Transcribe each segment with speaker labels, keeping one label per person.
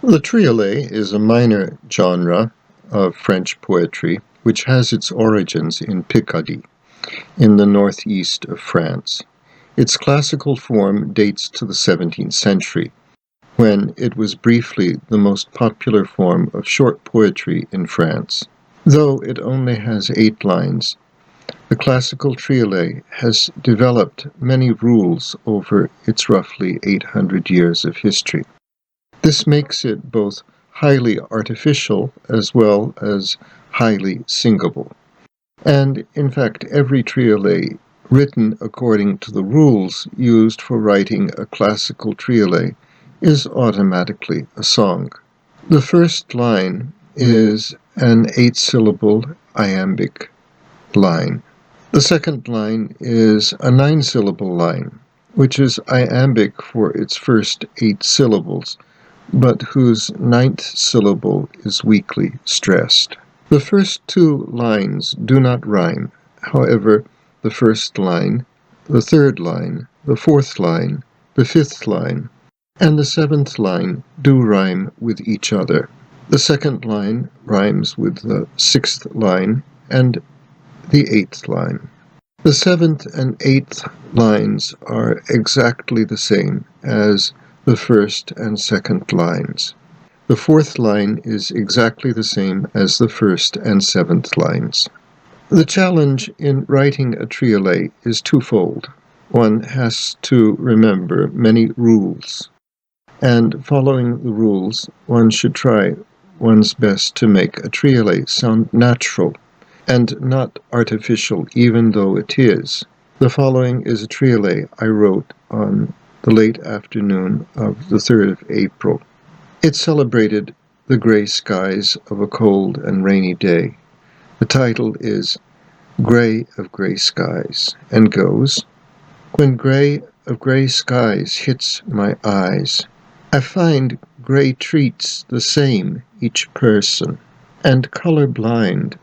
Speaker 1: The triolet is a minor genre of French poetry which has its origins in Picardy, in the northeast of France. Its classical form dates to the 17th century, when it was briefly the most popular form of short poetry in France. Though it only has 8 lines, the classical triolet has developed many rules over its roughly 800 years of history. This makes it both highly artificial as well as highly singable. And, in fact, every triolet written according to the rules used for writing a classical triolet is automatically a song. The first line is an 8-syllable iambic line. The second line is a 9-syllable line, which is iambic for its first 8 syllables, but whose 9th syllable is weakly stressed. The first 2 lines do not rhyme. However, the first line, the third line, the fourth line, the fifth line, and the 7th line do rhyme with each other. The second line rhymes with the 6th line and the 8th line. The 7th and 8th lines are exactly the same as the first and second lines. The 4th line is exactly the same as the first and 7th lines. The challenge in writing a triolet is twofold. One has to remember many rules, and following the rules, one should try one's best to make a triolet sound natural and not artificial, even though it is. The following is a triolet I wrote on the late afternoon of the 3rd of April. It celebrated the gray skies of a cold and rainy day. The title is Gray of Gray Skies, and goes, When gray of gray skies hits my eyes, I find gray treats the same each person, and color-blind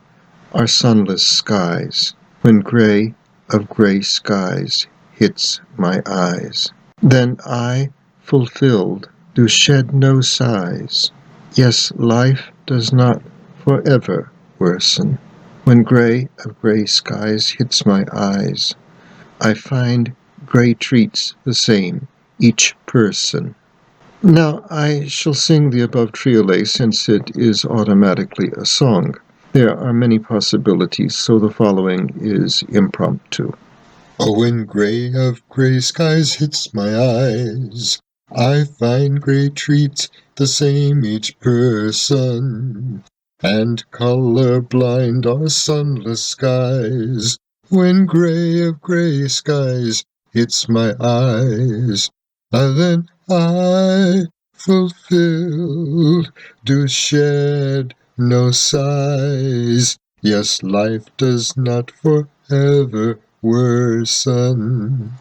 Speaker 1: are sunless skies, when gray of gray skies hits my eyes. Then I, fulfilled, do shed no sighs. Yes, life does not forever worsen. When gray of gray skies hits my eyes, I find gray treats the same each person. Now I shall sing the above triolet since it is automatically a song. There are many possibilities, so the following is impromptu.
Speaker 2: Oh, when gray of gray skies hits my eyes, I find gray treats the same each person, and color-blind are sunless skies. When gray of gray skies hits my eyes, then I, fulfilled, do shed no sighs. Yes, life does not forever worsen.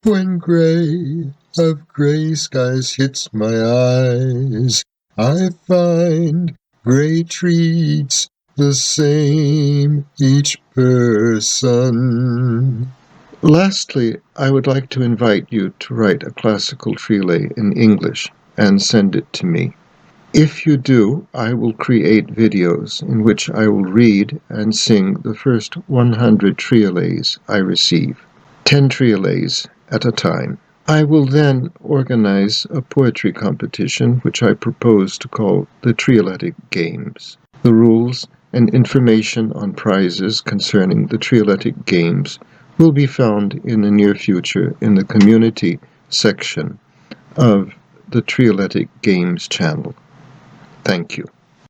Speaker 2: When gray of gray skies hits my eyes, I find gray treats the same each person.
Speaker 1: Lastly, I would like to invite you to write a classical triolet in English and send it to me. If you do, I will create videos in which I will read and sing the first 100 triolets I receive, 10 triolets at a time. I will then organize a poetry competition which I propose to call the Trioletic Games. The rules and information on prizes concerning the Trioletic Games will be found in the near future in the community section of the Trioletic Games channel. Thank you.